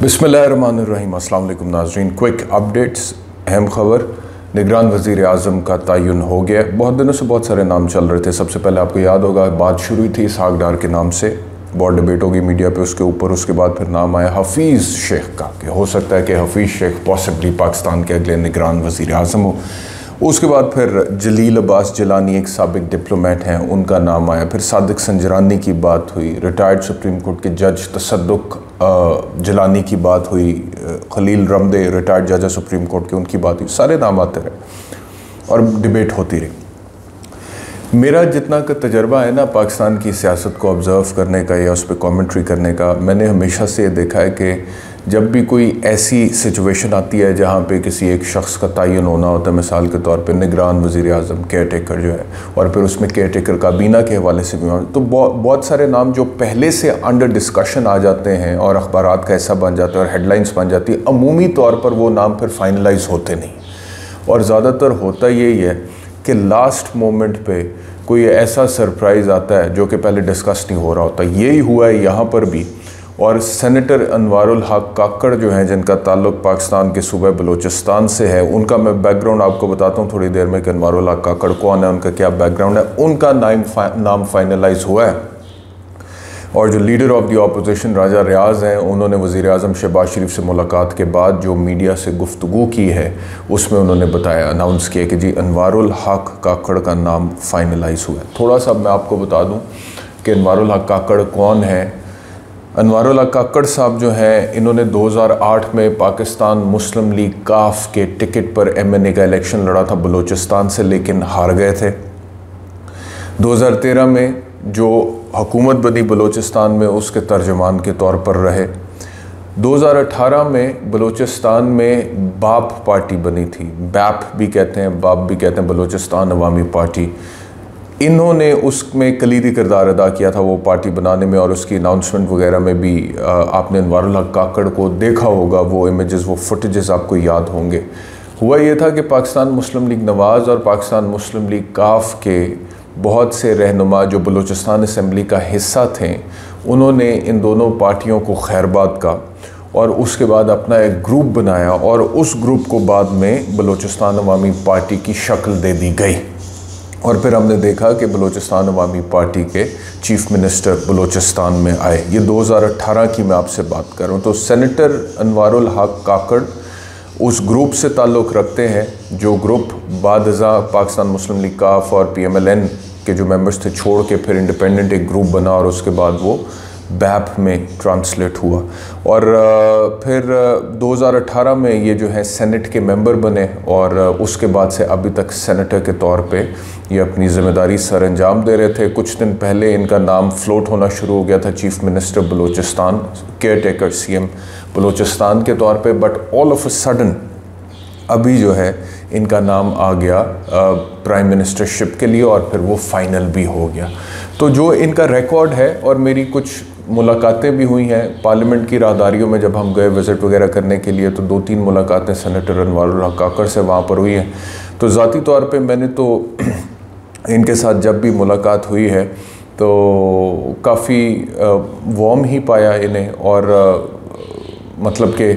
बिस्मिल्लाहिर्रहमानिर्रहीम। अस्सलाम वालेकुम नाज़रीन। क्विक अपडेट्स, अहम खबर, निगरान वज़ीर आज़म का तयन हो गया। बहुत दिनों से बहुत सारे नाम चल रहे थे। सबसे पहले आपको याद होगा बात शुरू हुई थी इसहाक डार के नाम से, बहुत डिबेट होगी मीडिया पे उसके ऊपर। उसके बाद फिर नाम आया हफीज़ शेख का कि हो सकता है कि हफीज़ शेख पॉसिबली पाकिस्तान के अगले निगरान वज़ीर आज़म हो। उसके बाद फिर जलील अब्बास जिलानी एक साबिक डिप्लोमेट हैं, उनका नाम आया। फिर सादिक संजरानी की बात हुई, रिटायर्ड सुप्रीम कोर्ट के जज तसद्दुक जिलानी की बात हुई, खलील रमदे रिटायर्ड जज है सुप्रीम कोर्ट के, उनकी बात हुई। सारे नाम आते रहे और डिबेट होती रही। मेरा जितना का तजर्बा है ना पाकिस्तान की सियासत को ऑब्ज़र्व करने का या उस पर कॉमेंट्री करने का, मैंने हमेशा से ये देखा है कि जब भी कोई ऐसी सिचुएशन आती है जहाँ पे किसी एक शख्स का तयन होना होता है, मिसाल के तौर पे निगरान वज़ीर आज़म केयर टेकर जो है, और फिर उसमें केयर टेकर काबीना के हवाले से भी, तो बहुत सारे नाम जो पहले से अंडर डिस्कशन आ जाते हैं और अखबारात का ऐसा बन जाता है और हेडलाइंस बन जाती है, अमूमी तौर पर वो नाम फिर फाइनलाइज होते नहीं। और ज़्यादातर होता यही है कि लास्ट मोमेंट पे कोई ऐसा सरप्राइज़ आता है जो कि पहले डिस्कस नहीं हो रहा होता। यही हुआ है यहाँ पर भी। और सेनेटर अनवारुल हक काकड़ जो हैं, जिनका ताल्लुक़ पाकिस्तान के सूबे बलूचिस्तान से है, उनका मैं बैकग्राउंड आपको बताता हूँ थोड़ी देर में कि अनवारुल हक काकड़ कौन है, उनका क्या बैकग्राउंड है। उनका नाम फाइनलाइज हुआ है। और जो लीडर ऑफ द ऑपोजिशन राजा रियाज हैं, उन्होंने वज़ीर आज़म शहबाज शरीफ से मुलाकात के बाद जो मीडिया से गुफ्तगू की है उसमें उन्होंने बताया, अनाउंस किया कि जी अनवारुल हक काकड़ का नाम फाइनलाइज हुआ है। थोड़ा सा मैं आपको बता दूँ कि अनवारुल हक काकड़ कौन है। अनवारुल हक काकड़ साहब जो हैं, इन्होंने 2008 में पाकिस्तान मुस्लिम लीग काफ के टिकट पर MNA का इलेक्शन लड़ा था बलूचिस्तान से, लेकिन हार गए थे। 2013 में जो हुकूमत बनी बलूचिस्तान में, उसके तर्जुमान के तौर पर रहे। 2018 में बलूचिस्तान में बाप पार्टी बनी थी, बैप भी कहते हैं, बाप भी कहते हैं, बलूचिस्तान अवामी पार्टी। इन्होंने उसमें कलीदी किरदार अदा किया था वो पार्टी बनाने में, और उसकी अनाउंसमेंट वगैरह में भी आपने अनवारुल हक काकड़ को देखा होगा, वो इमेजेस, वो फुटेजेस आपको याद होंगे। हुआ ये था कि पाकिस्तान मुस्लिम लीग नवाज़ और पाकिस्तान मुस्लिम लीग काफ के बहुत से रहनुमा जो बलूचिस्तान असम्बली का हिस्सा थे, उन्होंने इन दोनों पार्टियों को खैरबाद का और उसके बाद अपना एक ग्रुप बनाया, और उस ग्रुप को बाद में बलूचिस्तान अवामी पार्टी की शक्ल दे दी गई। और फिर हमने देखा कि बलूचिस्तान अवामी पार्टी के चीफ मिनिस्टर बलूचिस्तान में आए। ये 2018 की मैं आपसे बात कर रहा हूँ। तो सेनेटर अनवारुल हक काकड़ उस ग्रुप से ताल्लुक़ रखते हैं, जो ग्रुप बादज़ा पाकिस्तान मुस्लिम लीग काफ और PMLN के जो मेंबर्स थे छोड़ के फिर इंडिपेंडेंट एक ग्रुप बना, और उसके बाद वो बैप में ट्रांसलेट हुआ। और फिर 2018 में ये जो है सेनेट के मेंबर बने, और उसके बाद से अभी तक सेनेटर के तौर पे ये अपनी ज़िम्मेदारी सर अंजाम दे रहे थे। कुछ दिन पहले इनका नाम फ्लोट होना शुरू हो गया था chief minister Balochistan, care taker CM Balochistan के तौर पे, but all of a sudden अभी जो है इनका नाम आ गया प्राइम मिनिस्टरशिप के लिए, और फिर वो फाइनल भी हो गया। तो जो इनका रिकॉर्ड है, और मेरी कुछ मुलाकातें भी हुई हैं पार्लियामेंट की राहदारियों में, जब हम गए विज़िट वगैरह करने के लिए, तो 2-3 मुलाकातें सेनेटर अनवारुल हक काकड़ से वहाँ पर हुई हैं। तो ज़ाती तौर पे मैंने तो इनके साथ जब भी मुलाकात हुई है तो काफ़ी वार्म ही पाया इन्हें, और मतलब कि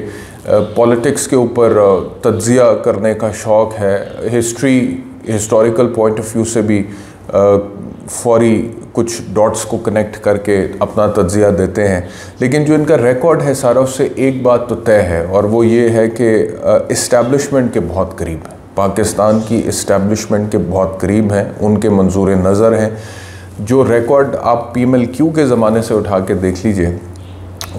पॉलिटिक्स के ऊपर तज्ज़िया करने का शौक़ है, हिस्टोरिकल पॉइंट ऑफ व्यू से भी फौरी कुछ डॉट्स को कनेक्ट करके अपना तज्ज़िया देते हैं। लेकिन जो इनका रिकॉर्ड है सारा, उससे एक बात तो तय है, और वो ये है कि इस्टेब्लिशमेंट के बहुत करीब है, पाकिस्तान की इस्टेब्लिशमेंट के बहुत करीब हैं, उनके मंजूर नज़र हैं। जो रिकॉर्ड आप PMLQ के ज़माने से उठा के देख लीजिए,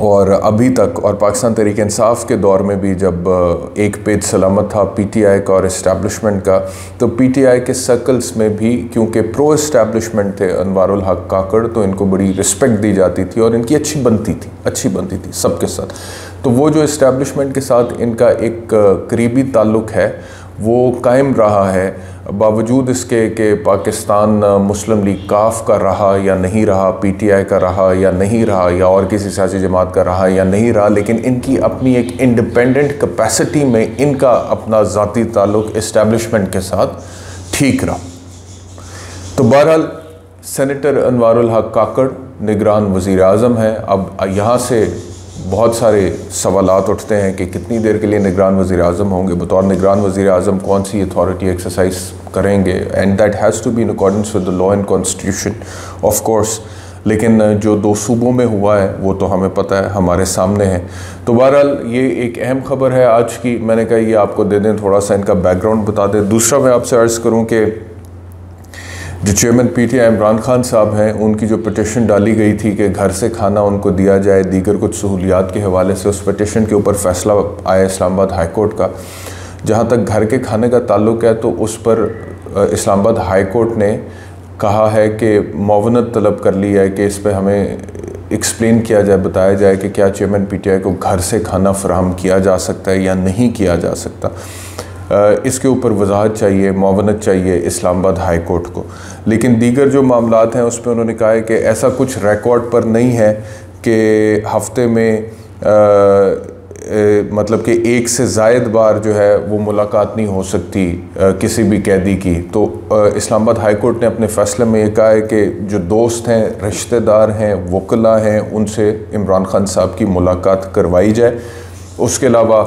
और अभी तक, और पाकिस्तान तहरीक इंसाफ के दौर में भी जब एक पेज सलामत था PTI का और इस्टेब्लिशमेंट का, तो PTI के सर्कल्स में भी क्योंकि प्रो इस्टेब्लिशमेंट थे अनवारुल हक काकड़, तो इनको बड़ी रिस्पेक्ट दी जाती थी और इनकी अच्छी बनती थी सबके साथ। तो वो जो इस्टेब्लिशमेंट के साथ इनका एक करीबी ताल्लुक़ है वो कायम रहा है, बावजूद इसके कि पाकिस्तान मुस्लिम लीग काफ का रहा या नहीं रहा, PTI का रहा या नहीं रहा, या और किसी सियासी जमात का रहा या नहीं रहा, लेकिन इनकी अपनी एक इंडिपेंडेंट कैपेसिटी में इनका अपना ज़ाती ताल्लुक़ इस्टेब्लिशमेंट के साथ ठीक रहा। तो बहरहाल सेनेटर अनवारुल हक काकड़ निगरान वज़ीर आज़म हैं। अब यहाँ से बहुत सारे सवालात उठते हैं कि कितनी देर के लिए निगरान वज़ीर आज़म होंगे, बतौर निगरान वज़ीर आज़म कौन सी अथॉरिटी एक्सरसाइज करेंगे, and that has to be in accordance with the law and constitution of course. लेकिन जो 2 सूबों में हुआ है वो तो हमें पता है, हमारे सामने है। तो बहरहाल ये एक अहम खबर है आज की, मैंने कहा ये आपको दे दें, थोड़ा सा इनका बैकग्राउंड बता दें। दूसरा मैं आपसे अर्ज़ करूँ कि जो चेयरमैन PTI इमरान खान साहब हैं, उनकी जो पिटिशन डाली गई थी कि घर से खाना उनको दिया जाए, दीगर कुछ सहूलियात के हवाले से, उस पिटिशन के ऊपर फ़ैसला आया इस्लामाबाद हाई कोर्ट का। जहाँ तक घर के खाने का ताल्लुक़ है तो उस पर इस्लामाबाद हाई कोर्ट ने कहा है कि मुआवनत तलब कर ली है कि इस पर हमें एक्सप्लेन किया जाए, बताया जाए कि क्या चेयरमैन PTI को घर से खाना फ़राहम किया जा सकता है या नहीं किया जा सकता। इसके ऊपर वजाहत चाहिए, मुआवनत चाहिए इस्लामाबाद हाई कोर्ट को। लेकिन दीगर जो मामलात हैं उस पर उन्होंने कहा है कि ऐसा कुछ रिकॉर्ड पर नहीं है कि हफ्ते में मतलब कि 1 से ज़ायद बार जो है वो मुलाकात नहीं हो सकती किसी भी कैदी की। तो इस्लामाबाद हाई कोर्ट ने अपने फ़ैसले में ये कहा है कि जो दोस्त हैं, रिश्तेदार हैं, वकला हैं, उनसे इमरान खान साहब की मुलाकात करवाई जाए। उसके अलावा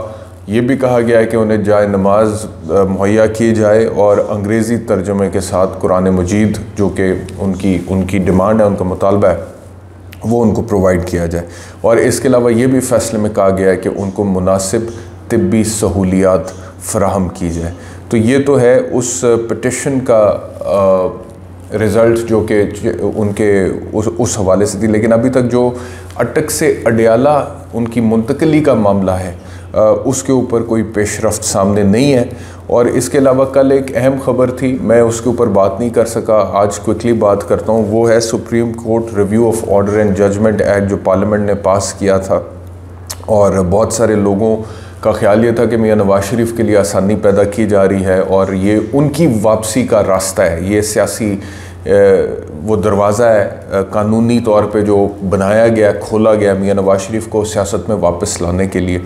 ये भी कहा गया है कि उन्हें जाए नमाज मुहैया की जाए और अंग्रेज़ी तर्जुमे के साथ कुरान मजीद, जो कि उनकी डिमांड है, उनका मुतालबा है, वो उनको प्रोवाइड किया जाए। और इसके अलावा ये भी फ़ैसले में कहा गया है कि उनको मुनासिब तिब्बी सहूलियात फ़राहम की जाए। तो ये तो है उस पिटिशन का रिज़ल्ट जो कि उनके उस हवाले से थी। लेकिन अभी तक जो अटक से अडयाला उनकी मुंतकली का मामला है उसके ऊपर कोई पेशरफ्त सामने नहीं है। और इसके अलावा कल एक अहम ख़बर थी, मैं उसके ऊपर बात नहीं कर सका, आज क्विकली बात करता हूँ। वो है Supreme Court review of order and judgment act जो पार्लियामेंट ने पास किया था। और बहुत सारे लोगों का ख्याल ये था कि मियां नवाज शरीफ के लिए आसानी पैदा की जा रही है और ये उनकी वापसी का रास्ता है, ये सियासी वो दरवाज़ा है कानूनी तौर पे जो बनाया गया, खोला गया मियां नवाज शरीफ को सियासत में वापस लाने के लिए।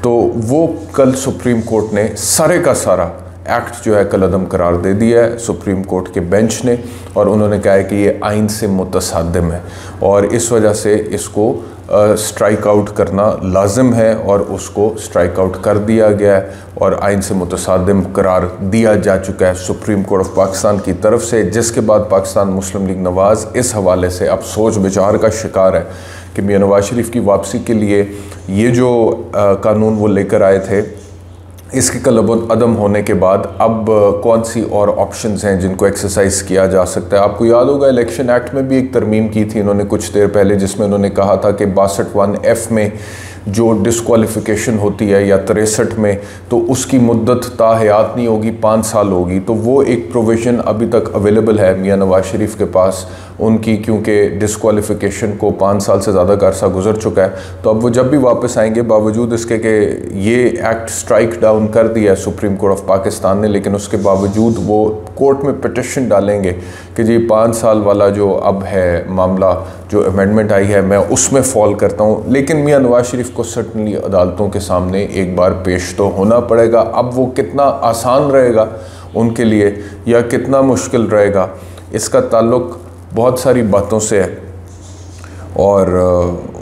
तो वो कल सुप्रीम कोर्ट ने सारे का सारा एक्ट जो है कलअदम करार दे दिया है सुप्रीम कोर्ट के बेंच ने, और उन्होंने कहा है कि ये आइन से मुतसादिम है और इस वजह से इसको स्ट्राइक आउट करना लाजिम है और उसको स्ट्राइक आउट कर दिया गया है और आइन से मुतसादिम करार दिया जा चुका है सुप्रीम कोर्ट ऑफ पाकिस्तान की तरफ से। जिसके बाद पाकिस्तान मुस्लिम लीग नवाज़ इस हवाले से अब सोच विचार का शिकार है कि मियां नवाज शरीफ की वापसी के लिए ये जो कानून वो लेकर आए थे, इसके कलअदम होने के बाद अब कौन सी और ऑप्शंस हैं जिनको एक्सरसाइज किया जा सकता है। आपको याद होगा इलेक्शन एक्ट में भी एक तरमीम की थी इन्होंने कुछ देर पहले, जिसमें उन्होंने कहा था कि 62(1)(f) में जो डिस्क्वालिफिकेशन होती है या 63 में, तो उसकी मुद्दत ताहयात नहीं होगी, 5 साल होगी। तो वो एक प्रोविज़न अभी तक अवेलेबल है मियां नवाज शरीफ के पास उनकी, क्योंकि डिस्क्वालिफिकेशन को 5 साल से ज़्यादा का अरसा गुजर चुका है। तो अब वो जब भी वापस आएंगे, बावजूद इसके कि ये एक्ट स्ट्राइक डाउन कर दिया है सुप्रीम कोर्ट ऑफ पाकिस्तान ने, लेकिन उसके बावजूद वो कोर्ट में पिटिशन डालेंगे कि जी 5 साल वाला जो अब है मामला, जो अमेंडमेंट आई है, मैं उसमें फॉल करता हूँ। लेकिन मियां नवाज शरीफ को सर्टनली अदालतों के सामने एक बार पेश तो होना पड़ेगा। अब वो कितना आसान रहेगा उनके लिए या कितना मुश्किल रहेगा, इसका ताल्लुक़ बहुत सारी बातों से है और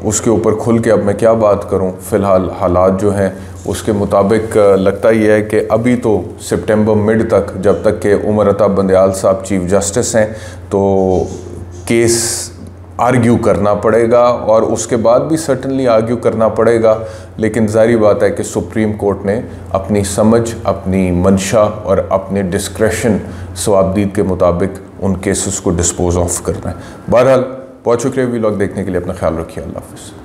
उसके ऊपर खुल के अब मैं क्या बात करूं। फ़िलहाल हालात जो हैं उसके मुताबिक लगता ही है कि अभी तो सितंबर मिड तक, जब तक कि उमर अता बंदयाल साहब चीफ जस्टिस हैं, तो केस आर्ग्यू करना पड़ेगा और उसके बाद भी सर्टनली आर्ग्यू करना पड़ेगा। लेकिन ज़ाहिर बात है कि सुप्रीम कोर्ट ने अपनी समझ, अपनी मंशा और अपने डिस्क्रेशन सवाबदीद के मुताबिक उन केसेस को डिस्पोज ऑफ करना है। बहरहाल बहुत शुक्रिया वीलॉग देखने के लिए, अपना ख्याल रखिए, अल्लाह हाफ़िज़।